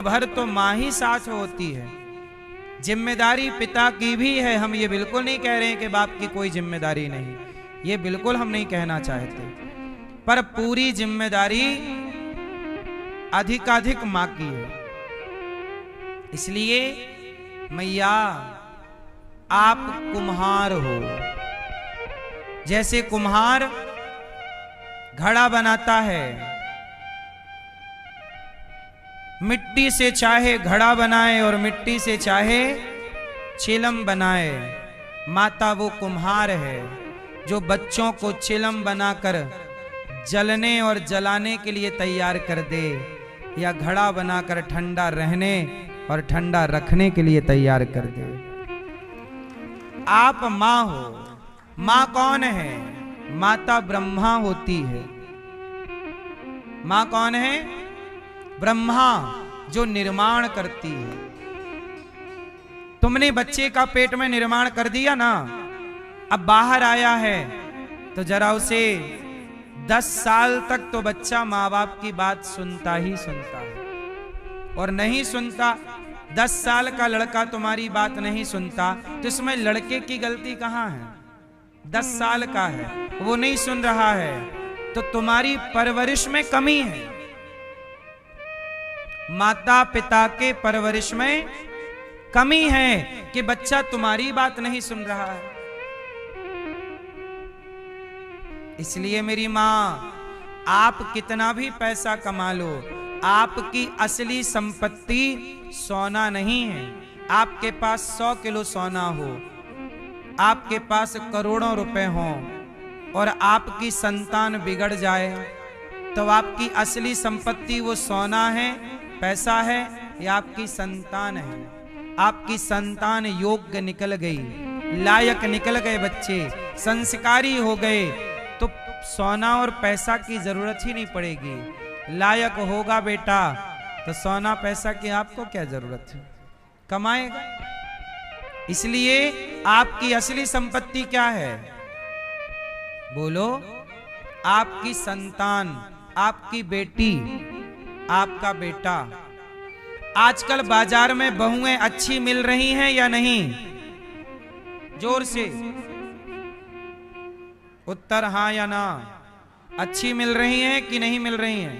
भर तो माँ ही साथ होती है। जिम्मेदारी पिता की भी है। हम ये बिल्कुल नहीं कह रहे हैं कि बाप की कोई जिम्मेदारी नहीं, ये बिल्कुल हम नहीं कहना चाहते, पर पूरी जिम्मेदारी अधिकाधिक माँ की है। इसलिए मैया आप कुम्हार हो। जैसे कुम्हार घड़ा बनाता है, मिट्टी से चाहे घड़ा बनाए और मिट्टी से चाहे चिलम बनाए, माता वो कुम्हार है जो बच्चों को चिलम बनाकर जलने और जलाने के लिए तैयार कर दे, या घड़ा बनाकर ठंडा रहने और ठंडा रखने के लिए तैयार कर दे। आप माँ हो। माँ कौन है? माता ब्रह्मा होती है। माँ कौन है? ब्रह्मा, जो निर्माण करती है। तुमने बच्चे का पेट में निर्माण कर दिया ना, अब बाहर आया है तो जरा उसे 10 साल तक तो बच्चा माँ बाप की बात सुनता ही सुनता है, और नहीं सुनता, 10 साल का लड़का तुम्हारी बात नहीं सुनता तो इसमें लड़के की गलती कहाँ है? 10 साल का है, वो नहीं सुन रहा है तो तुम्हारी परवरिश में कमी है। माता पिता के परवरिश में कमी है कि बच्चा तुम्हारी बात नहीं सुन रहा है। इसलिए मेरी मां, आप कितना भी पैसा कमा लो, आपकी असली संपत्ति सोना नहीं है। आपके पास 100 किलो सोना हो, आपके पास करोड़ों रुपए हों और आपकी संतान बिगड़ जाए, तो आपकी असली संपत्ति वो सोना है, पैसा है, या आपकी संतान है? आपकी संतान योग्य निकल गई, लायक निकल गए बच्चे, संस्कारी हो गए, तो सोना और पैसा की जरूरत ही नहीं पड़ेगी। लायक होगा बेटा तो सोना पैसा की आपको क्या जरूरत है, कमाएगा। इसलिए आपकी असली संपत्ति क्या है? बोलो। आपकी संतान, आपकी बेटी, आपका बेटा। आजकल बाजार में बहुएं अच्छी मिल रही हैं या नहीं? जोर से उत्तर हाँ या ना। अच्छी मिल रही हैं कि नहीं मिल रही हैं?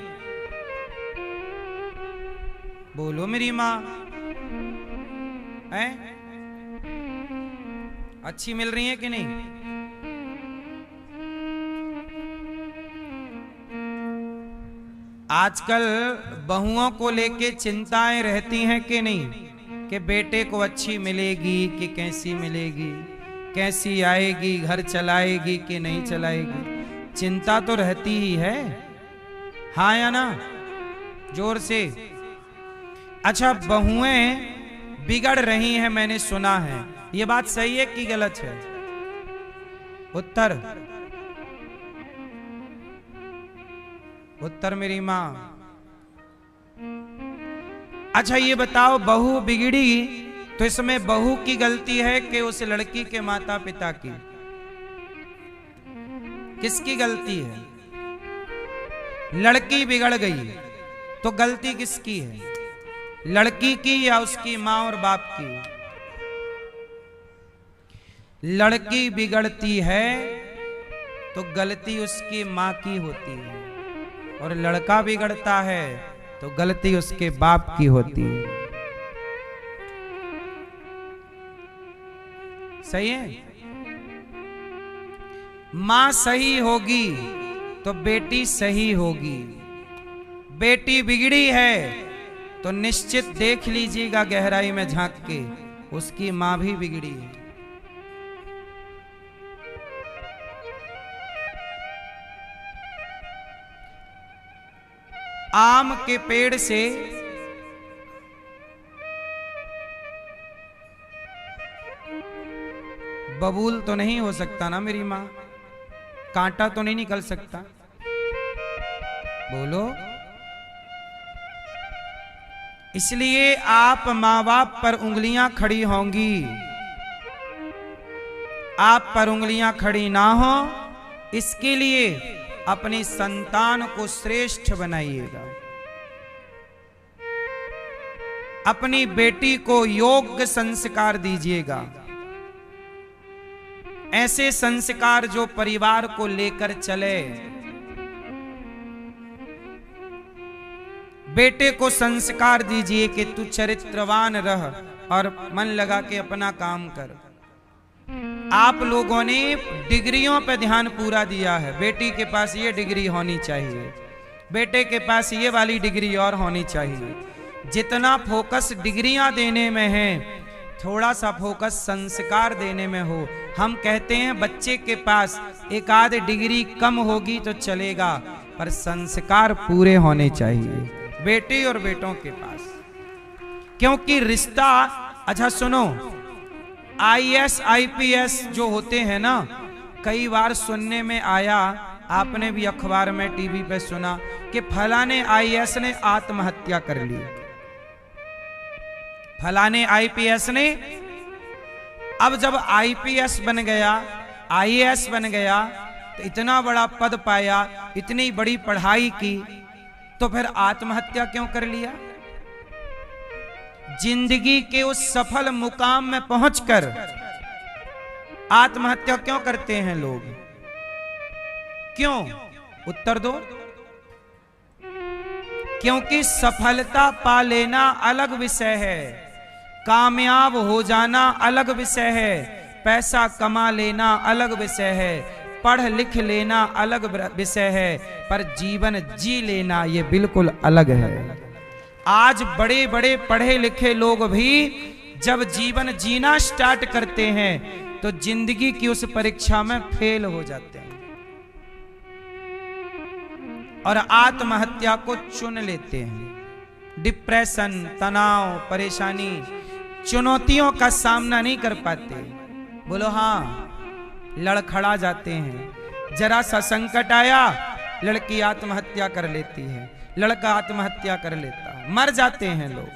बोलो मेरी मां। हैं? अच्छी मिल रही हैं कि नहीं? आजकल बहुओं को लेके चिंताएं रहती हैं कि नहीं, कि बेटे को अच्छी मिलेगी कि कैसी मिलेगी, कैसी आएगी, घर चलाएगी कि नहीं चलाएगी। चिंता तो रहती ही है, हाँ या ना? जोर से। अच्छा, बहुएं बिगड़ रही हैं, मैंने सुना है, ये बात सही है कि गलत है? उत्तर उत्तर मेरी मां। अच्छा ये बताओ, बहू बिगड़ी तो इसमें बहू की गलती है कि उस लड़की के माता पिता की? किसकी गलती है? लड़की बिगड़ गई तो गलती किसकी है? लड़की की या उसकी मां और बाप की? लड़की बिगड़ती है तो गलती उसकी मां की होती है, और लड़का बिगड़ता है तो गलती उसके बाप की होती है। सही है? मां सही होगी तो बेटी सही होगी। बेटी बिगड़ी है तो निश्चित देख लीजिएगा गहराई में झांक के, उसकी मां भी बिगड़ी है। आम के पेड़ से बबूल तो नहीं हो सकता ना मेरी मां, कांटा तो नहीं निकल सकता। बोलो। इसलिए आप मां बाप पर उंगलियां खड़ी होंगी, आप पर उंगलियां खड़ी ना हो, इसके लिए अपनी संतान को श्रेष्ठ बनाइएगा। अपनी बेटी को योग्य संस्कार दीजिएगा, ऐसे संस्कार जो परिवार को लेकर चले। बेटे को संस्कार दीजिए कि तू चरित्रवान रह और मन लगा के अपना काम कर। आप लोगों ने डिग्रियों पे ध्यान पूरा दिया है, बेटी के पास ये डिग्री होनी चाहिए, बेटे के पास ये वाली डिग्री और होनी चाहिए। जितना फोकस डिग्रियां देने में है, थोड़ा सा फोकस संस्कार देने में हो। हम कहते हैं बच्चे के पास एक आध डिग्री कम होगी तो चलेगा, पर संस्कार पूरे होने चाहिए बेटी और बेटों के पास, क्योंकि रिश्ता, अच्छा सुनो, IAS IPS जो होते हैं ना, कई बार सुनने में आया, आपने भी अखबार में टीवी पे सुना कि फलाने IAS ने आत्महत्या कर ली, फलाने IPS ने। अब जब IPS बन गया, IAS बन गया, तो इतना बड़ा पद पाया, इतनी बड़ी पढ़ाई की, तो फिर आत्महत्या क्यों कर लिया? जिंदगी के उस सफल मुकाम में पहुंचकर आत्महत्या क्यों करते हैं लोग? क्यों? उत्तर दो। क्योंकि सफलता पा लेना अलग विषय है, कामयाब हो जाना अलग विषय है, पैसा कमा लेना अलग विषय है, पढ़ लिख लेना अलग विषय है, पर जीवन जी लेना ये बिल्कुल अलग है। आज बड़े बड़े पढ़े लिखे लोग भी जब जीवन जीना स्टार्ट करते हैं तो जिंदगी की उस परीक्षा में फेल हो जाते हैं और आत्महत्या को चुन लेते हैं। डिप्रेशन, तनाव, परेशानी, चुनौतियों का सामना नहीं कर पाते। बोलो हाँ, लड़खड़ा जाते हैं। जरा सा संकट आया, लड़की आत्महत्या कर लेती है, लड़का आत्महत्या कर लेता है, मर जाते हैं लोग।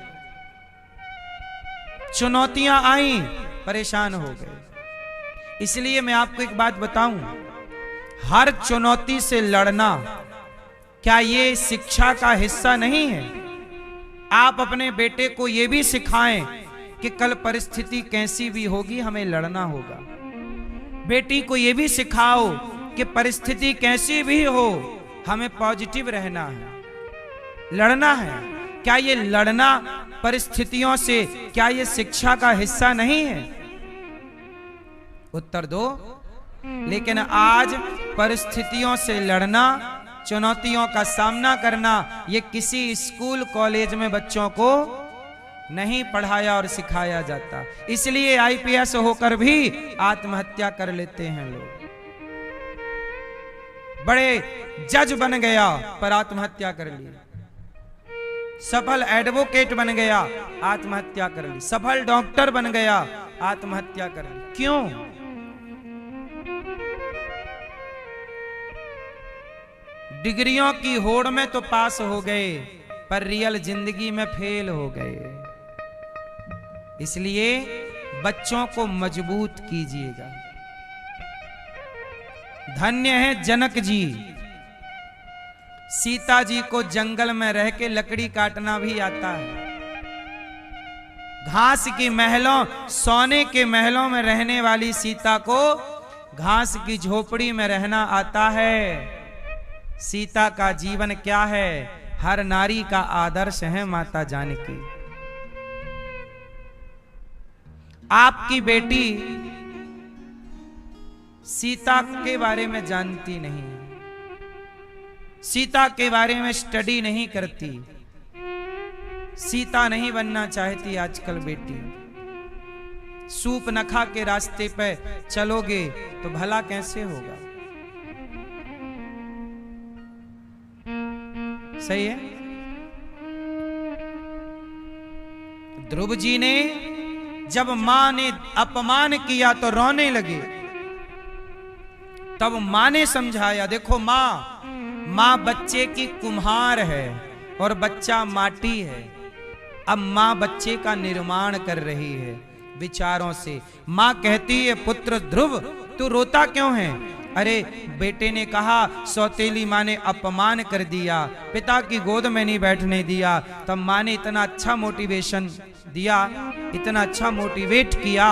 चुनौतियां आई, परेशान हो गए। इसलिए मैं आपको एक बात बताऊं, हर चुनौती से लड़ना, क्या ये शिक्षा का हिस्सा नहीं है? आप अपने बेटे को ये भी सिखाएं कि कल परिस्थिति कैसी भी होगी, हमें लड़ना होगा। बेटी को ये भी सिखाओ कि परिस्थिति कैसी भी हो, हमें पॉजिटिव रहना है, लड़ना है। क्या ये लड़ना परिस्थितियों से, क्या ये शिक्षा का हिस्सा नहीं है? उत्तर दो। लेकिन आज परिस्थितियों से लड़ना, चुनौतियों का सामना करना, ये किसी स्कूल कॉलेज में बच्चों को नहीं पढ़ाया और सिखाया जाता। इसलिए IPS होकर भी आत्महत्या कर लेते हैं लोग। बड़े जज बन गया पर आत्महत्या कर ली, सफल एडवोकेट बन गया, आत्महत्या कर ली, सफल डॉक्टर बन गया, आत्महत्या कर ली। क्यों? डिग्रियों की होड़ में तो पास हो गए, पर रियल जिंदगी में फेल हो गए। इसलिए बच्चों को मजबूत कीजिएगा। धन्य है जनक जी, सीता जी को जंगल में रह के लकड़ी काटना भी आता है। घास के महलों, सोने के महलों में रहने वाली सीता को घास की झोपड़ी में रहना आता है। सीता का जीवन क्या है? हर नारी का आदर्श है माता जानकी। आपकी बेटी सीता के बारे में जानती नहीं, सीता के बारे में स्टडी नहीं करती, सीता नहीं बनना चाहती आजकल बेटी। सूप नखा के रास्ते पे चलोगे तो भला कैसे होगा? सही है। ध्रुव जी ने जब मां ने अपमान किया तो रोने लगे। तब मां ने समझाया, देखो मां बच्चे की कुम्हार है और बच्चा माटी है। अब मां बच्चे का निर्माण कर रही है विचारों से। मां कहती है, पुत्र ध्रुव तू रोता क्यों है? अरे बेटे ने कहा सौतेली माँ ने अपमान कर दिया, पिता की गोद में नहीं बैठने दिया। तब माँ ने इतना अच्छा मोटिवेशन दिया, इतना अच्छा मोटिवेट किया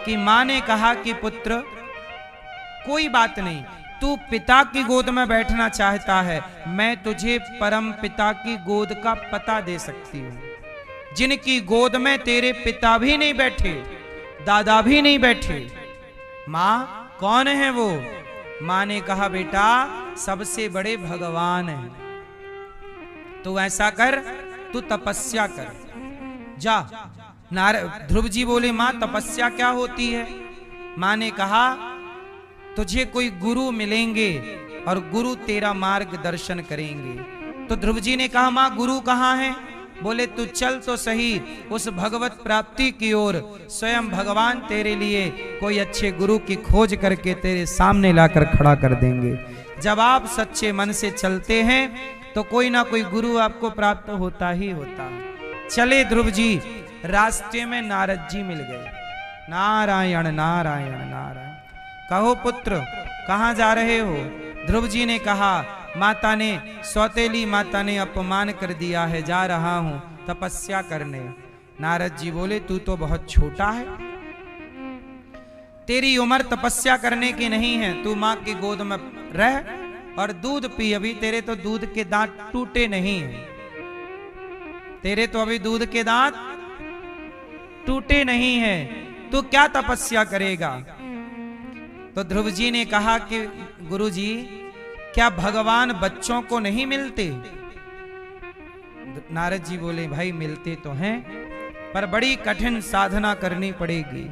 कि माँ ने कहा कि पुत्र कोई बात नहीं, तू पिता की गोद में बैठना चाहता है, मैं तुझे परम पिता की गोद का पता दे सकती हूँ, जिनकी गोद में तेरे पिता भी नहीं बैठे, दादा भी नहीं बैठे। माँ कौन है वो? माँ ने कहा बेटा सबसे बड़े भगवान हैं, तो ऐसा कर तू तपस्या कर जा। ध्रुव जी बोले माँ तपस्या क्या होती है? माँ ने कहा तुझे कोई गुरु मिलेंगे और गुरु तेरा मार्गदर्शन करेंगे। तो ध्रुव जी ने कहा माँ गुरु कहाँ है? बोले तू चल तो सही उस भगवत प्राप्ति की ओर, स्वयं भगवान तेरे लिए कोई अच्छे गुरु की खोज करके तेरे सामने लाकर खड़ा कर देंगे। जब आप सच्चे मन से चलते हैं तो कोई ना कोई गुरु आपको प्राप्त होता ही होता है। चले ध्रुव जी, रास्ते में नारद जी मिल गए। नारायण नारायण नारायण। कहो पुत्र कहाँ जा रहे हो? ध्रुव जी ने कहा माता ने, सौतेली माता ने अपमान कर दिया है, जा रहा हूं तपस्या करने। नारद जी बोले तू तो बहुत छोटा है, तेरी उम्र तपस्या करने की नहीं है, तू माँ की गोद में रह और दूध पी। अभी तेरे तो दूध के दांत टूटे नहीं हैं, तेरे तो अभी दूध के दांत टूटे नहीं हैं, तू क्या तपस्या करेगा? तो ध्रुव जी ने कहा कि गुरु जी क्या भगवान बच्चों को नहीं मिलते? नारद जी बोले भाई मिलते तो हैं, पर बड़ी कठिन साधना करनी पड़ेगी।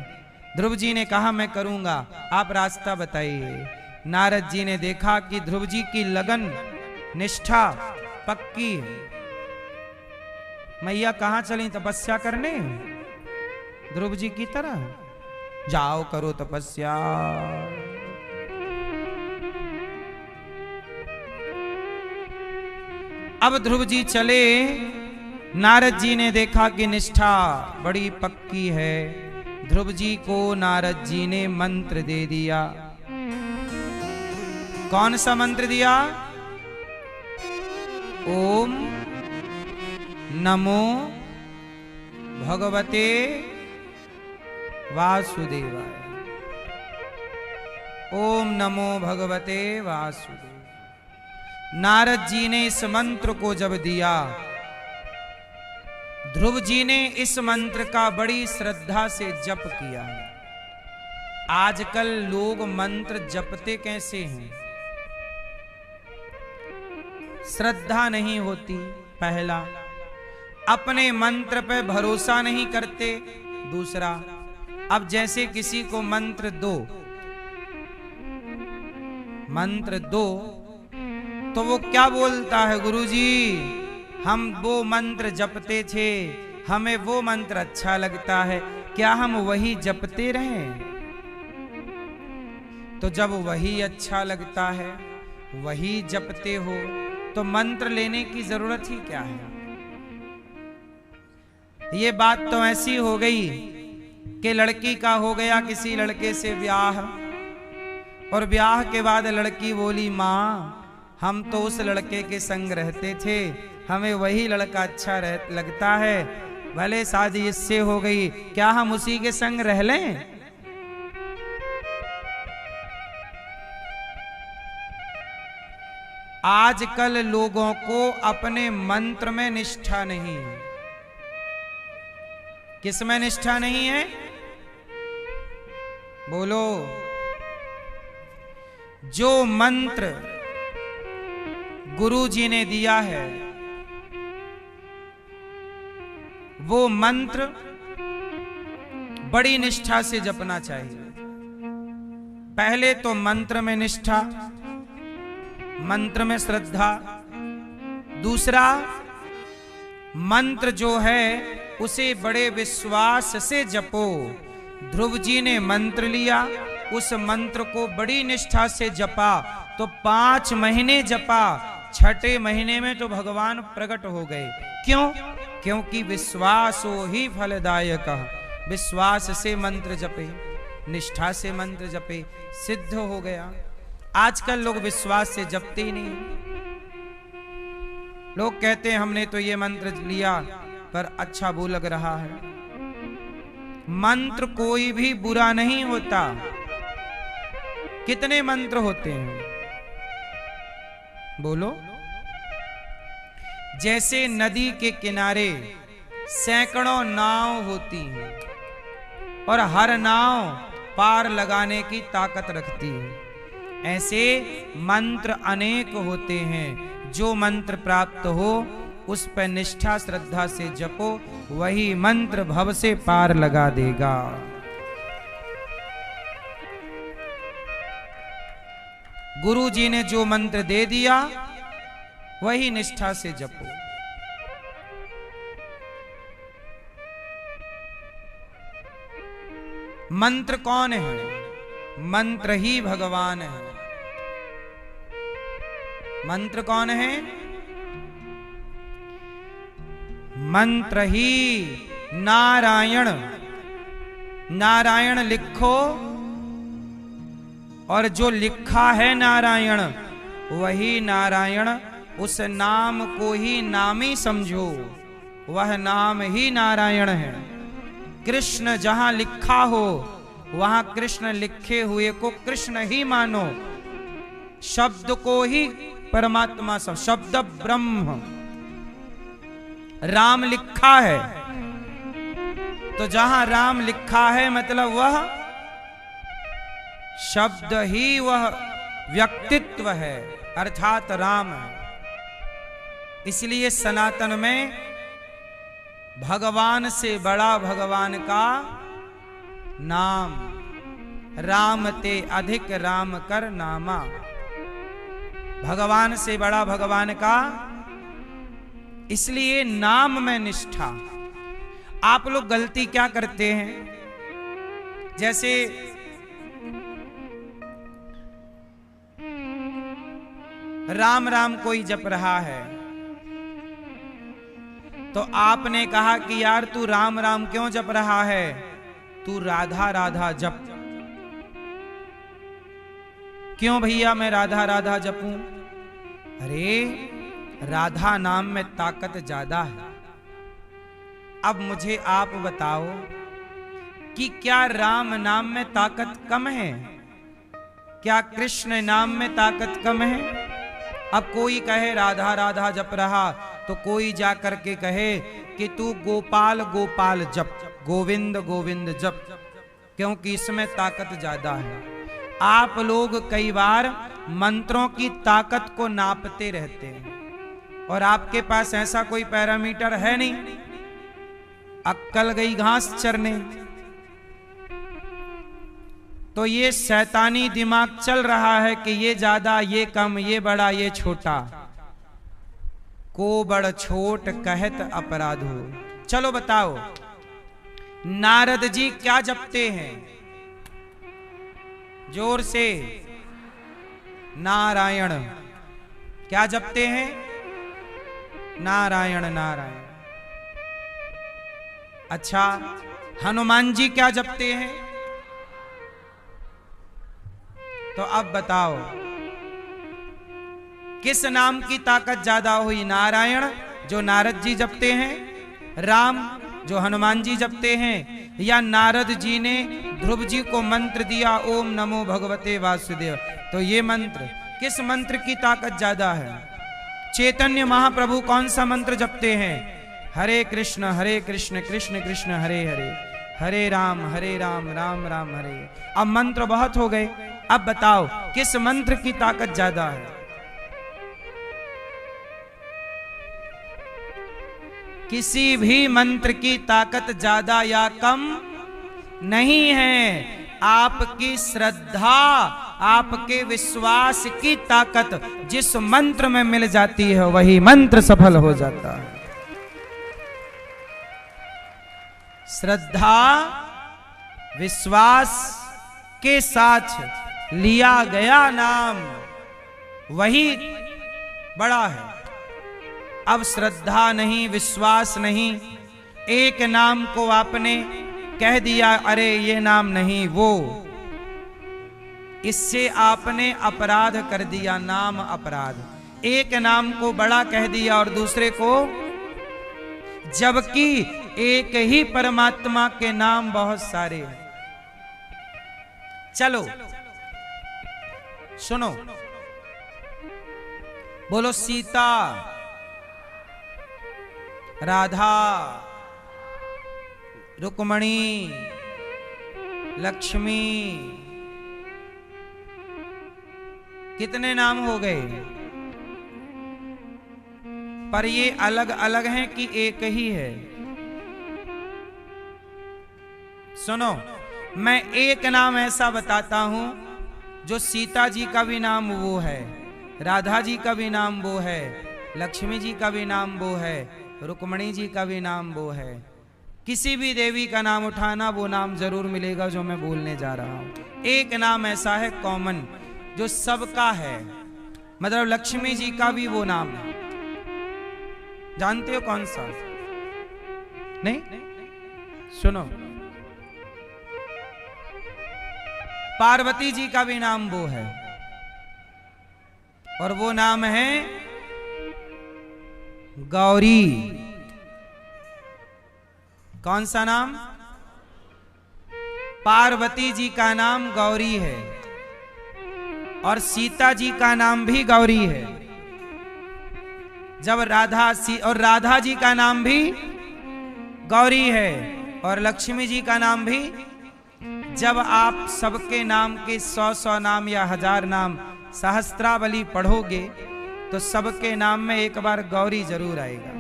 ध्रुव जी ने कहा मैं करूंगा, आप रास्ता बताइए। नारद जी ने देखा कि ध्रुव जी की लगन निष्ठा पक्की है। मैया कहां चली तपस्या करने? ध्रुव जी की तरह। जाओ करो तपस्या। अब ध्रुव जी चले, नारद जी ने देखा कि निष्ठा बड़ी पक्की है। ध्रुव जी को नारद जी ने मंत्र दे दिया। कौन सा मंत्र दिया? ओम नमो भगवते वासुदेवाय। ओम नमो भगवते वासुदेवाय। नारद जी ने इस मंत्र को जब दिया, ध्रुव जी ने इस मंत्र का बड़ी श्रद्धा से जप किया। आजकल लोग मंत्र जपते कैसे हैं? श्रद्धा नहीं होती, पहला। अपने मंत्र पे भरोसा नहीं करते, दूसरा। अब जैसे किसी को मंत्र दो तो वो क्या बोलता है, गुरुजी हम वो मंत्र जपते थे, हमें वो मंत्र अच्छा लगता है, क्या हम वही जपते रहें? तो जब वही अच्छा लगता है, वही जपते हो, तो मंत्र लेने की जरूरत ही क्या है? ये बात तो ऐसी हो गई कि लड़की का हो गया किसी लड़के से ब्याह, और ब्याह के बाद लड़की बोली माँ हम तो उस लड़के के संग रहते थे, हमें वही लड़का अच्छा लगता है, भले शादी इससे हो गई, क्या हम उसी के संग रह लें? आजकल लोगों को अपने मंत्र में निष्ठा नहीं है। किस में निष्ठा नहीं है? बोलो। जो मंत्र गुरु जी ने दिया है, वो मंत्र बड़ी निष्ठा से जपना चाहिए। पहले तो मंत्र में निष्ठा, मंत्र में श्रद्धा। दूसरा, मंत्र जो है उसे बड़े विश्वास से जपो। ध्रुव जी ने मंत्र लिया, उस मंत्र को बड़ी निष्ठा से जपा, तो 5 महीने जपा, 6ठे महीने में तो भगवान प्रकट हो गए। क्यों? क्योंकि विश्वासो ही फलदायक। विश्वास से मंत्र जपे। निष्ठा से मंत्र जपे, सिद्ध हो गया। आजकल लोग विश्वास से जपते ही नहीं। लोग कहते हैं हमने तो ये मंत्र लिया पर अच्छा वो लग रहा है। मंत्र कोई भी बुरा नहीं होता। कितने मंत्र होते हैं बोलो। जैसे नदी के किनारे सैकड़ों नाव होती हैं और हर नाव पार लगाने की ताकत रखती है, ऐसे मंत्र अनेक होते हैं। जो मंत्र प्राप्त हो उस पर निष्ठा श्रद्धा से जपो, वही मंत्र भव से पार लगा देगा। गुरु जी ने जो मंत्र दे दिया वही निष्ठा से जपो। मंत्र कौन है? मंत्र ही भगवान है। मंत्र कौन है? मंत्र ही नारायण। नारायण लिखो और जो लिखा है नारायण वही नारायण। उस नाम को ही नामी समझो, वह नाम ही नारायण है। कृष्ण जहां लिखा हो वहां कृष्ण लिखे हुए को कृष्ण ही मानो। शब्द को ही परमात्मा सब, शब्द ब्रह्म। राम लिखा है तो जहां राम लिखा है मतलब वह शब्द ही वह व्यक्तित्व है, अर्थात राम है। इसलिए सनातन में भगवान से बड़ा भगवान का नाम, राम ते अधिक राम कर नामा। भगवान से बड़ा भगवान का, इसलिए नाम में निष्ठा। आप लोग गलती क्या करते हैं? जैसे राम राम कोई जप रहा है तो आपने कहा कि यार तू राम राम क्यों जप रहा है, तू राधा राधा जप। क्यों भैया मैं राधा राधा जपूं? अरे राधा नाम में ताकत ज्यादा है। अब मुझे आप बताओ कि क्या राम नाम में ताकत कम है? क्या कृष्ण नाम में ताकत कम है? अब कोई कहे राधा राधा जप रहा तो कोई जा करके कहे कि तू गोपाल गोपाल जप, गोविंद गोविंद जप, क्योंकि इसमें ताकत ज्यादा है। आप लोग कई बार मंत्रों की ताकत को नापते रहते हैं और आपके पास ऐसा कोई पैरामीटर है नहीं। अक्कल गई घास चरने। तो ये शैतानी दिमाग चल रहा है कि ये ज्यादा, ये कम, ये बड़ा, ये छोटा। को बड़ छोट कहत अपराध हो। चलो बताओ, नारद जी क्या जपते हैं? जोर से, नारायण। क्या जपते हैं? नारायण नारायण। अच्छा, हनुमान जी क्या जपते हैं? तो अब बताओ किस नाम की ताकत ज्यादा हुई? नारायण जो नारद जी जपते हैं, राम जो हनुमान जी जपते हैं, या नारद जी ने ध्रुव जी को मंत्र दिया ओम नमो भगवते वासुदेव? तो ये मंत्र, किस मंत्र की ताकत ज्यादा है? चैतन्य महाप्रभु कौन सा मंत्र जपते हैं? हरे कृष्ण कृष्ण कृष्ण हरे हरे, हरे राम राम राम हरे। अब मंत्र बहुत हो गए, अब बताओ किस मंत्र की ताकत ज्यादा है? किसी भी मंत्र की ताकत ज्यादा या कम नहीं है। आपकी श्रद्धा, आपके विश्वास की ताकत जिस मंत्र में मिल जाती है वही मंत्र सफल हो जाता है। श्रद्धा विश्वास के साथ लिया गया नाम वही बड़ा है। अब श्रद्धा नहीं, विश्वास नहीं, एक नाम को आपने कह दिया अरे ये नाम नहीं वो, इससे आपने अपराध कर दिया, नाम अपराध। एक नाम को बड़ा कह दिया और दूसरे को, जबकि एक ही परमात्मा के नाम बहुत सारे हैं। चलो सुनो, बोलो सीता, राधा, रुक्मणी, लक्ष्मी, कितने नाम हो गए? पर ये अलग अलग हैं कि एक ही है? सुनो, मैं एक नाम ऐसा बताता हूं जो सीता जी का भी नाम वो है, राधा जी का भी नाम वो है, लक्ष्मी जी का भी नाम वो है, रुक्मणी जी का भी नाम वो है। किसी भी देवी का नाम उठाना, वो नाम जरूर मिलेगा जो मैं बोलने जा रहा हूं। एक नाम ऐसा है कॉमन जो सबका है, मतलब लक्ष्मी जी का भी वो नाम है। जानते हो कौन सा? नहीं? सुनो, पार्वती जी का भी नाम वो है, और वो नाम है गौरी। कौन सा नाम? पार्वती जी का नाम गौरी है, और सीता जी का नाम भी गौरी है। जब और राधा जी का नाम भी गौरी है, और लक्ष्मी जी का नाम भी। जब आप सबके नाम के 100 नाम या 1000 नाम सहस्त्रावली पढ़ोगे तो सबके नाम में एक बार गौरी जरूर आएगा।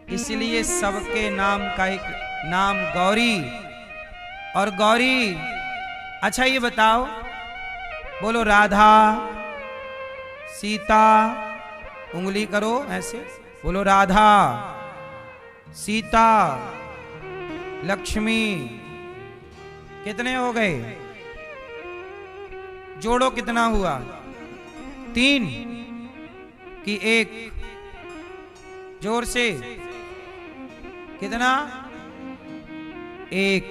इसलिए सबके नाम का एक नाम गौरी। और गौरी, अच्छा ये बताओ, बोलो राधा, सीता, उंगली करो ऐसे, बोलो राधा, सीता, लक्ष्मी। कितने हो गए? जोड़ो, कितना हुआ? 3 कि 1? जोर से, कितना? 1।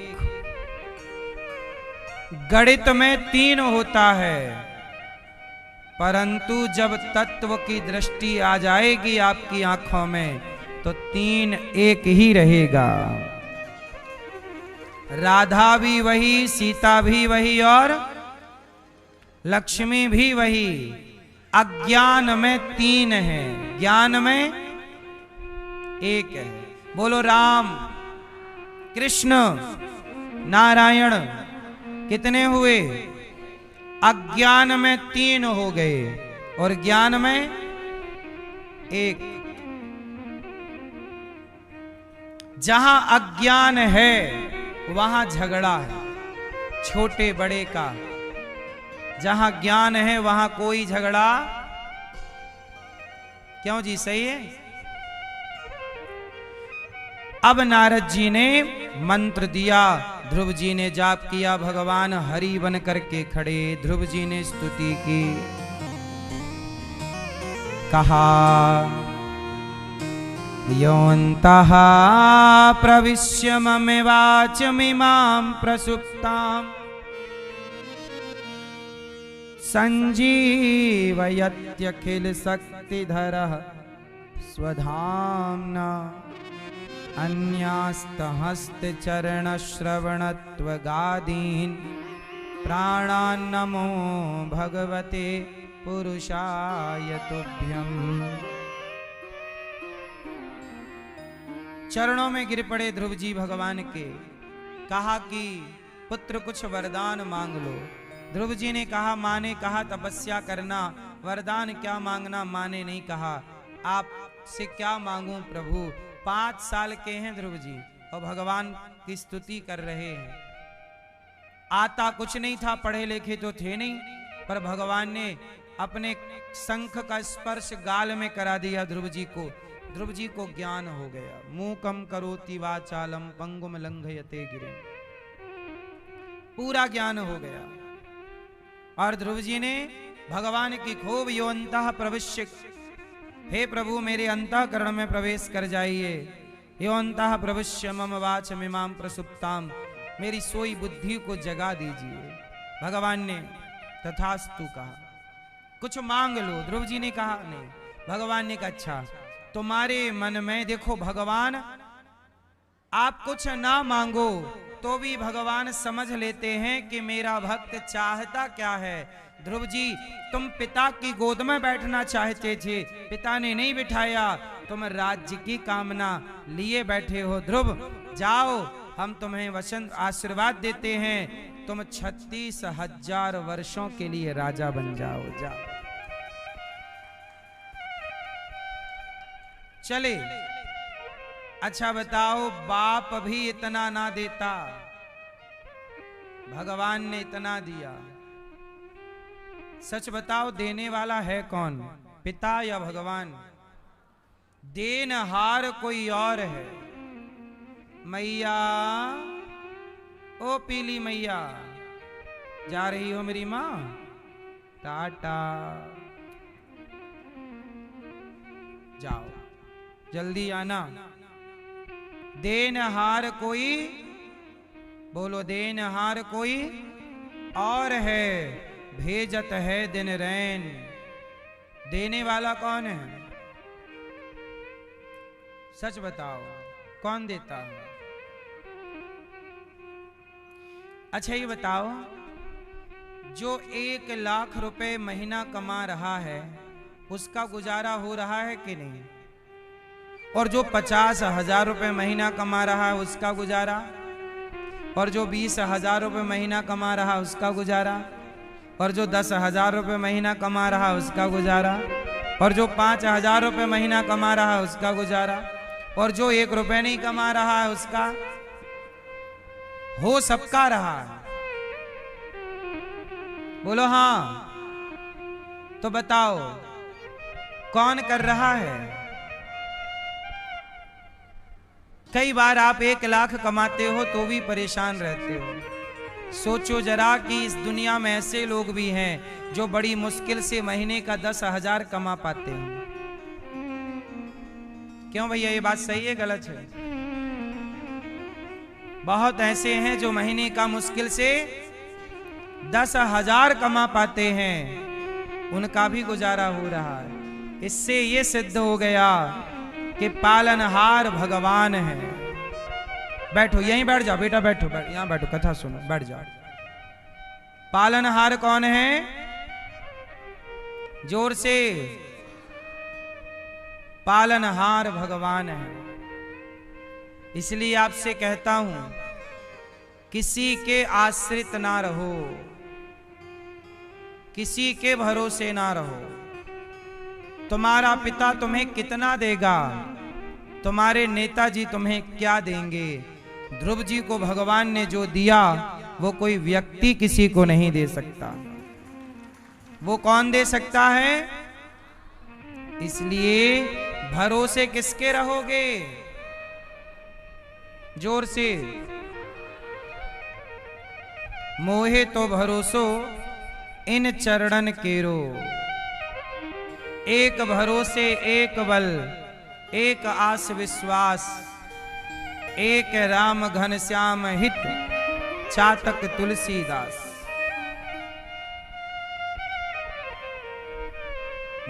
गणित में 3 होता है, परंतु जब तत्व की दृष्टि आ जाएगी आपकी आंखों में तो 3 एक ही रहेगा। राधा भी वही, सीता भी वही, और लक्ष्मी भी वही। अज्ञान में 3 है, ज्ञान में 1 है। बोलो राम, कृष्ण, नारायण। कितने हुए? अज्ञान में 3 हो गए और ज्ञान में 1। जहां अज्ञान है वहां झगड़ा है, छोटे बड़े का। जहां ज्ञान है वहां कोई झगड़ा। क्यों जी? सही है। अब नारद जी ने मंत्र दिया, ध्रुव जी ने जाप किया, भगवान हरि बन करके खड़े। ध्रुव जी ने स्तुति की, कहा योऽन्तः प्रविश्य ममेवाचमिमां प्रसुप्तां संजीवयत्यखिल शक्तिधरः स्वधाम्ना अन्यास्तहस्तचरणश्रवणत्वगादीन् प्राणान्नमो भगवते पुरुषाय तुभ्यम्। चरणों में गिर पड़े ध्रुव जी भगवान के। कहा कि पुत्र कुछ वरदान मांग लो। ध्रुव जी ने कहा, माँ ने कहा तपस्या करना, वरदान क्या मांगना, माँ ने नहीं कहा। आपसे क्या मांगूं प्रभु? 5 साल के हैं ध्रुव जी और भगवान की स्तुति कर रहे हैं। आता कुछ नहीं था, पढ़े लिखे तो थे नहीं, पर भगवान ने अपने शंख का स्पर्श गाल में करा दिया ध्रुव जी को। ध्रुव जी को ज्ञान हो गया। मूकम करोति वाचालम पंगुम लंघयते गिरिम, पूरा ज्ञान हो गया। और ध्रुव जी ने भगवान की खूब योऽन्तः प्रविश्य, हे प्रभु मेरे अंतःकरण में प्रवेश कर जाइए। योऽन्तः प्रविश्य मम वाचमिमां प्रसुप्तां, मेरी सोई बुद्धि को जगा दीजिए। भगवान ने तथास्तु कहा। कुछ मांग लो। ध्रुव जी ने कहा नहीं। भगवान ने कहा अच्छा, तुम्हारे मन में देखो, भगवान आप कुछ ना मांगो तो भी भगवान समझ लेते हैं कि मेरा भक्त चाहता क्या है। ध्रुव जी, तुम पिता की गोद में बैठना चाहते थे, पिता ने नहीं बिठाया, तुम राज्य की कामना लिए बैठे हो। ध्रुव जाओ, हम तुम्हें वचन आशीर्वाद देते हैं, तुम 36,000 वर्षों के लिए राजा बन जाओ। जाओ। चले। अच्छा बताओ, बाप भी इतना ना देता, भगवान ने इतना दिया। सच बताओ, देने वाला है कौन, पिता या भगवान? देनहार कोई और है। मैया, ओ पीली मैया, जा रही हो मेरी मां? टाटा। जाओ, जल्दी आना। देनहार कोई, बोलो, देनहार कोई और है, भेजत है दिन रैन। देने वाला कौन है? सच बताओ, कौन देता है? अच्छा ये बताओ, जो 1 लाख रुपए महीना कमा रहा है, उसका गुजारा हो रहा है कि नहीं? और जो 50,000 रुपए महीना कमा रहा है, उसका गुजारा? और जो 20,000 रुपए महीना कमा रहा है, उसका गुजारा? और जो 10,000 रुपए महीना कमा रहा है, उसका गुजारा? और जो 5,000 रुपए महीना कमा रहा है, उसका गुजारा? और जो 1 रुपए नहीं कमा रहा है, उसका? हो सबका रहा है। बोलो हाँ। तो बताओ, कौन कर रहा है? कई बार आप 1 लाख कमाते हो तो भी परेशान रहते हो। सोचो जरा कि इस दुनिया में ऐसे लोग भी हैं जो बड़ी मुश्किल से महीने का 10,000 कमा पाते हैं। क्यों भैया, ये बात सही है गलत है? बहुत ऐसे हैं जो महीने का मुश्किल से 10,000 कमा पाते हैं, उनका भी गुजारा हो रहा है। इससे ये सिद्ध हो गया कि पालनहार भगवान है। बैठो, यहीं बैठ जाओ बेटा, बैठो, यहां बैठो, कथा सुनो, बैठ जाओ। पालनहार कौन है? जोर से। पालनहार भगवान है। इसलिए आपसे कहता हूं, किसी के आश्रित ना रहो, किसी के भरोसे ना रहो। तुम्हारा पिता तुम्हें कितना देगा, तुम्हारे नेताजी तुम्हें क्या देंगे? ध्रुव जी को भगवान ने जो दिया वो कोई व्यक्ति किसी को नहीं दे सकता। वो कौन दे सकता है? इसलिए भरोसे किसके रहोगे? जोर से। मोहे तो भरोसो इन चरणन केरो, एक भरोसे एक बल, एक आस विश्वास, एक राम घनश्याम हित, चातक तुलसीदास।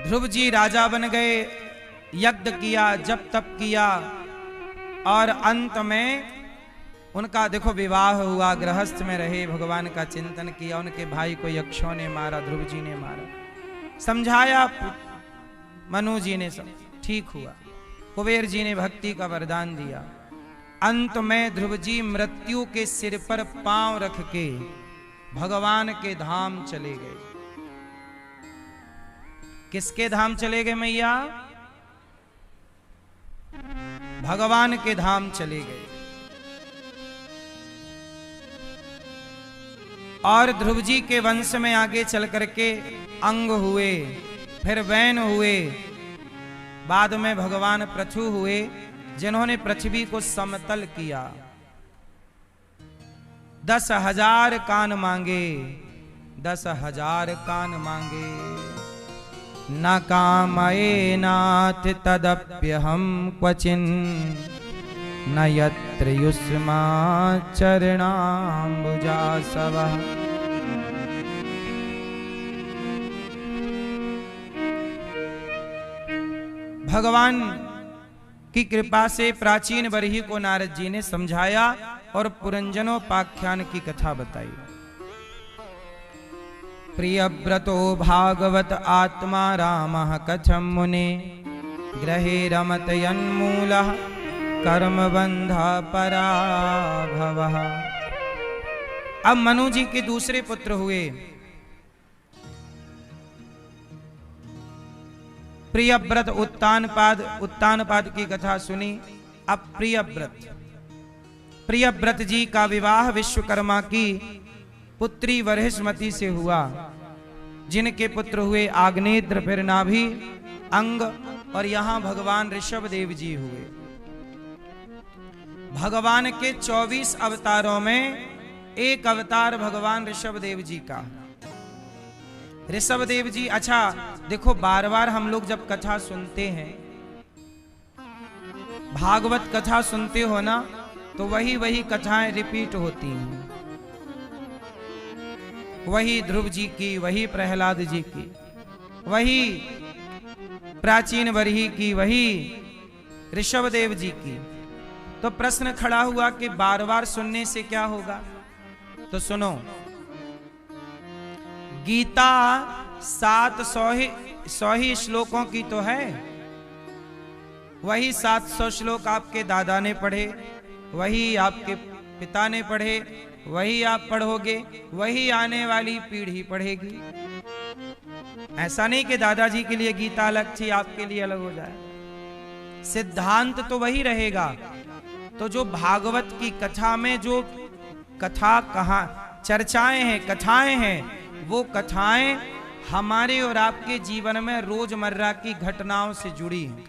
ध्रुव जी राजा बन गए, यज्ञ किया, जप तप किया, और अंत में उनका देखो विवाह हुआ, गृहस्थ में रहे, भगवान का चिंतन किया। उनके भाई को यक्षों ने मारा, ध्रुव जी ने मारा, समझाया मनु जी ने, सब ठीक हुआ। कुबेर जी ने भक्ति का वरदान दिया। अंत में ध्रुव जी मृत्यु के सिर पर पांव रख के भगवान के धाम चले गए। किसके धाम चले गए मैया? भगवान के धाम चले गए। और ध्रुव जी के वंश में आगे चल करके अंग हुए, फिर वैन हुए, बाद में भगवान पृथु हुए, जिन्होंने पृथ्वी को समतल किया। 10,000 कान मांगे, 10,000 कान मांगे, न कामये नाथ तदप्यहम क्वचिन, न यत्र युष्मा चरणाम्बुजासवः। भगवान की कृपा से प्राचीन बरही को नारद जी ने समझाया और पुरंजनोपाख्यान की कथा बताई। प्रियव्रतो भागवत आत्मा रामः कथं मुने ग्रहे रमत यन्मूलः कर्मबन्धः पराभवः। अब मनु जी के दूसरे पुत्र हुए प्रियव्रत। उत्तानपाद की कथा सुनी। अब प्रियव्रत जी का विवाह विश्वकर्मा की पुत्री वरहिष्मति से हुआ, जिनके पुत्र हुए आग्नेत्र, फिर नाभि, अंग, और यहां भगवान ऋषभ देव जी हुए। भगवान के 24 अवतारों में एक अवतार भगवान ऋषभ देव जी का। ऋषभ देव जी, अच्छा देखो, बार बार हम लोग जब कथा सुनते हैं, भागवत कथा सुनते हो ना, तो वही वही कथाएं रिपीट होती हैं। वही ध्रुव जी की, वही प्रहलाद जी की, वही प्राचीन बरही की, वही ऋषभ देव जी की। तो प्रश्न खड़ा हुआ कि बार बार सुनने से क्या होगा? तो सुनो, गीता 700 ही श्लोकों की तो है। वही 700 श्लोक आपके दादा ने पढ़े, वही आपके पिता ने पढ़े, वही आप पढ़ोगे, वही आने वाली पीढ़ी पढ़ेगी। ऐसा नहीं कि दादाजी के लिए गीता अलग थी, आपके लिए अलग हो जाए। सिद्धांत तो वही रहेगा। तो जो भागवत की कथा में जो कथा कहा चर्चाएं हैं, कथाएं हैं, वो कथाएं हमारे और आपके जीवन में रोजमर्रा की घटनाओं से जुड़ी हैं।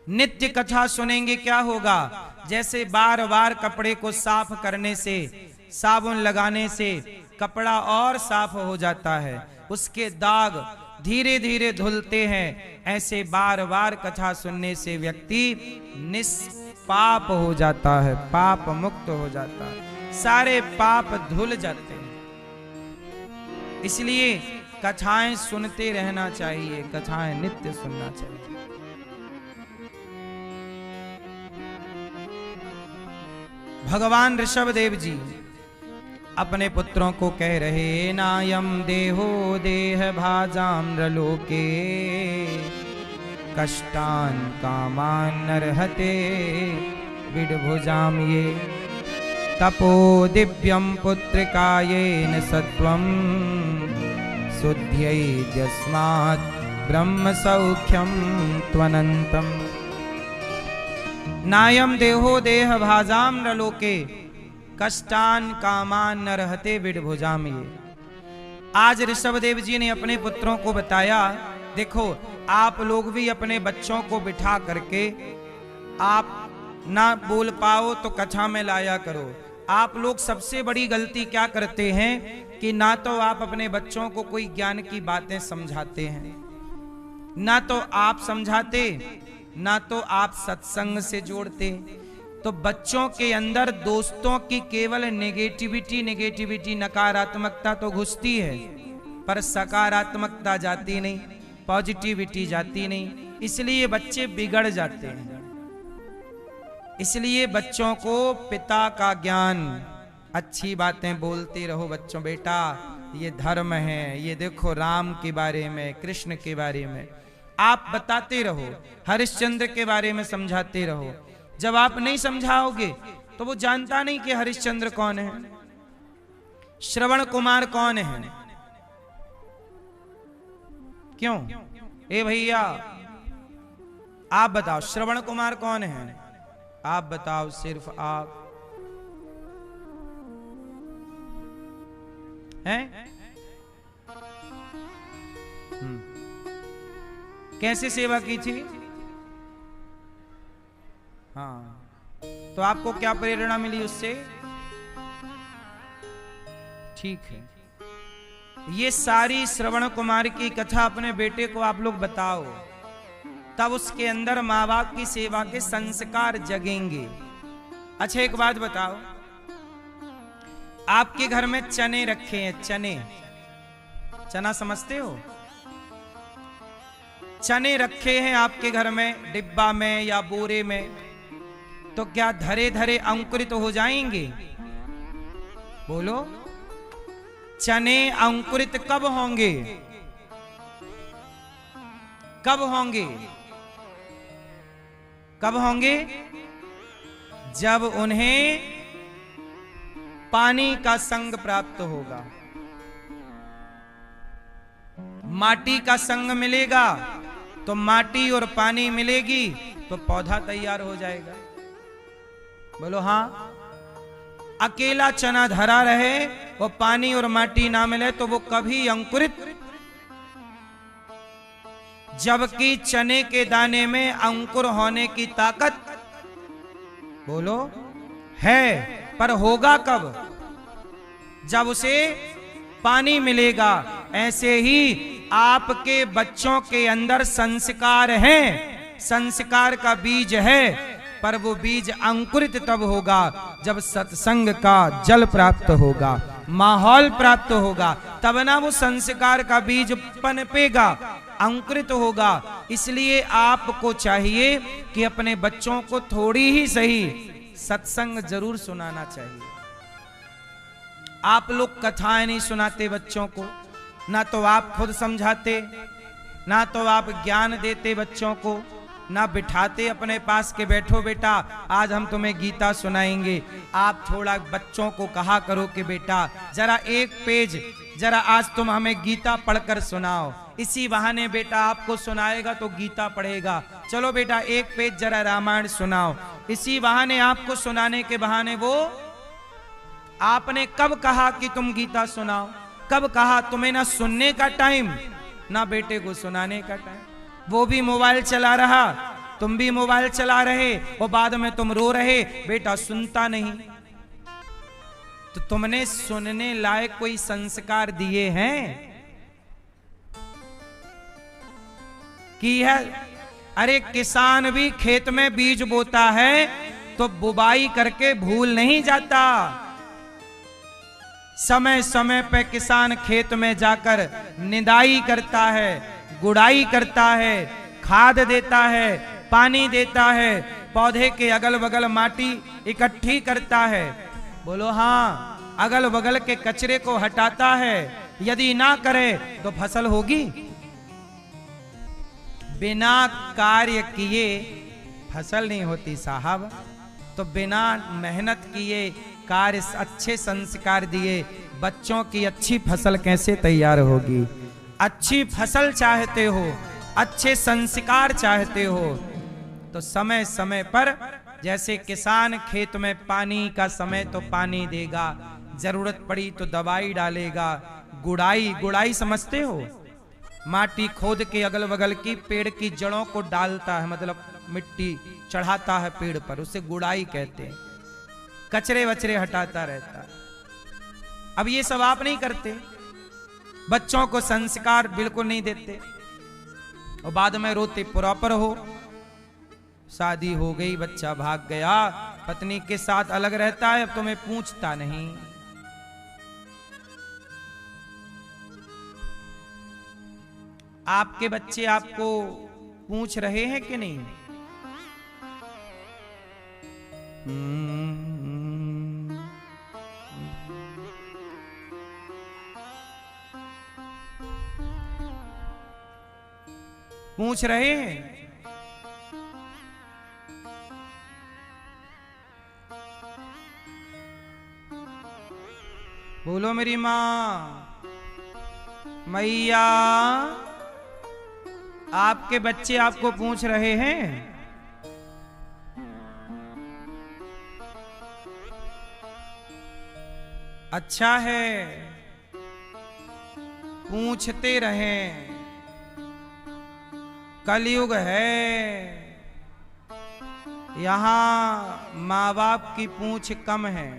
नित्य कथा सुनेंगे क्या होगा? जैसे बार बार कपड़े को साफ करने से, साबुन लगाने से कपड़ा और साफ हो जाता है, उसके दाग धीरे धीरे धुलते हैं। ऐसे बार बार कथा सुनने से व्यक्ति निष्पाप हो जाता है, पाप मुक्त हो जाता है, सारे पाप धुल जाते हैं। इसलिए कथाएं सुनते रहना चाहिए, कथाएं नित्य सुनना चाहिए। भगवान ऋषभ देव जी अपने पुत्रों को कह रहे, नायम देहो देह भाजाम्रलोके कष्टान कामान नरहते विडभुजाम ये तपो दिव्यम पुत्रिकायेन सत्वम शुद्ध्यैद्यस्मात् ब्रह्म सौख्यम त्वनन्तम। नायम देहो देह भाजाम नरलोके कष्टान कामान न रहते विडभुजाम ये। आज ऋषभ देव जी ने अपने पुत्रों को बताया, देखो आप लोग भी अपने बच्चों को बिठा करके, आप ना बोल पाओ तो कथा में लाया करो। आप लोग सबसे बड़ी गलती क्या करते हैं कि ना तो आप अपने बच्चों को कोई ज्ञान की बातें समझाते हैं, ना तो आप समझाते, ना तो आप सत्संग से जोड़ते। तो बच्चों के अंदर दोस्तों की केवल नेगेटिविटी नकारात्मकता तो घुसती है, पर सकारात्मकता जाती नहीं, पॉजिटिविटी जाती नहीं। इसलिए बच्चे बिगड़ जाते हैं। इसलिए बच्चों को पिता का ज्ञान, अच्छी बातें बोलते रहो बच्चों, बेटा ये धर्म है, ये देखो राम के बारे में, कृष्ण के बारे में आप बताते रहो, हरिश्चंद्र के बारे में समझाते रहो। जब आप नहीं समझाओगे तो वो जानता नहीं कि हरिश्चंद्र कौन है, श्रवण कुमार कौन है। क्यों? ए भैया आप बताओ, श्रवण कुमार कौन है? आप बताओ, सिर्फ आप हैं? कैसे सेवा की थी? हाँ, तो आपको क्या प्रेरणा मिली उससे? ठीक है, ये सारी श्रवण कुमार की कथा अपने बेटे को आप लोग बताओ, तब उसके अंदर माँ बाप की सेवा के संस्कार जगेंगे। अच्छा एक बात बताओ, आपके घर में चने रखे हैं, चने, चना समझते हो? चने रखे हैं आपके घर में डिब्बा में या बोरे में, तो क्या धरे धरे अंकुरित हो जाएंगे? बोलो, चने अंकुरित कब होंगे? कब होंगे? कब होंगे? जब उन्हें पानी का संग प्राप्त होगा, माटी का संग मिलेगा, तो माटी और पानी मिलेगी तो पौधा तैयार हो जाएगा। बोलो हाँ। अकेला चना धरा रहे, वो पानी और माटी ना मिले तो वो कभी अंकुरित, जबकि चने के दाने में अंकुर होने की ताकत, बोलो, है, पर होगा कब? जब उसे पानी मिलेगा। ऐसे ही आपके बच्चों के अंदर संस्कार हैं, संस्कार का बीज है, पर वो बीज अंकुरित तब होगा जब सत्संग का जल प्राप्त होगा, माहौल प्राप्त होगा, तब ना वो संस्कार का बीज पनपेगा, अंकुरित होगा। इसलिए आपको चाहिए कि अपने बच्चों को थोड़ी ही सही सत्संग जरूर सुनाना चाहिए। आप लोग कथाएं नहीं सुनाते बच्चों को, ना तो आप खुद समझाते, ना तो आप ज्ञान देते बच्चों को, ना बिठाते अपने पास के बैठो बेटा आज हम तुम्हें गीता सुनाएंगे। आप थोड़ा बच्चों को कहा करो कि बेटा जरा एक पेज जरा आज तुम हमें गीता पढ़कर सुनाओ। इसी बहाने बेटा आपको सुनाएगा तो गीता पढ़ेगा। चलो बेटा एक पेज जरा रामायण सुनाओ। इसी बहाने आपको सुनाने के बहाने वो, आपने कब कहा कि तुम गीता सुनाओ? कब कहा? तुम्हें ना सुनने का टाइम ना बेटे को सुनाने का टाइम। वो भी मोबाइल चला रहा, तुम भी मोबाइल चला रहे, और बाद में तुम रो रहे बेटा सुनता नहीं। तो तुमने सुनने लायक कोई संस्कार दिए हैं कि है? अरे किसान भी खेत में बीज बोता है तो बुवाई करके भूल नहीं जाता। समय समय पे किसान खेत में जाकर निदाई करता है, गुड़ाई करता है, खाद देता है, पानी देता है, पौधे के अगल बगल माटी इकट्ठी करता है। बोलो हाँ। अगल बगल के कचरे को हटाता है। यदि ना करे तो फसल होगी? बिना कार्य किए फसल नहीं होती साहब। तो बिना मेहनत किए, कार्य अच्छे संस्कार दिए, बच्चों की अच्छी फसल कैसे तैयार होगी? अच्छी फसल चाहते हो, अच्छे संस्कार चाहते हो, तो समय समय पर, जैसे किसान खेत में पानी का समय तो पानी देगा, जरूरत पड़ी तो दवाई डालेगा, गुड़ाई, गुड़ाई समझते हो? माटी खोद के अगल बगल की पेड़ की जड़ों को डालता है, मतलब मिट्टी चढ़ाता है पेड़ पर, उसे गुड़ाई कहते हैं। कचरे वचरे हटाता रहता है। अब ये सब आप नहीं करते, बच्चों को संस्कार बिल्कुल नहीं देते, और बाद में रोते प्रॉपर हो। शादी हो गई, बच्चा भाग गया, पत्नी के साथ अलग रहता है, अब तुम्हें पूछता नहीं। आपके बच्चे आपको पूछ रहे हैं कि नहीं? पूछ रहे हैं? बोलो मेरी माँ मैया, आपके बच्चे आपको पूछ रहे हैं? अच्छा है, पूछते रहें। कलयुग है, यहां माँ बाप की पूछ कम है।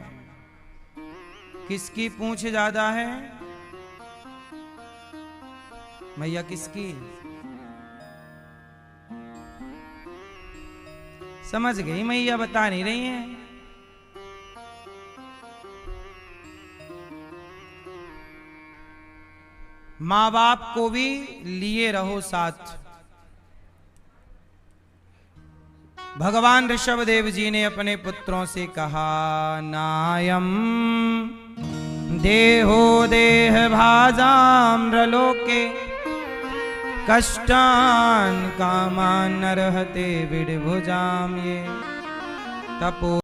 किसकी पूछ ज्यादा है? मैया किसकी? समझ गई मैया, बता नहीं रही हैं। माँ बाप को भी लिए रहो साथ। भगवान ऋषभदेव जी ने अपने पुत्रों से कहा, नायम देहो देह भाजाम्रलोके कष्टान कामान नरहते विडभुजाम ये तपो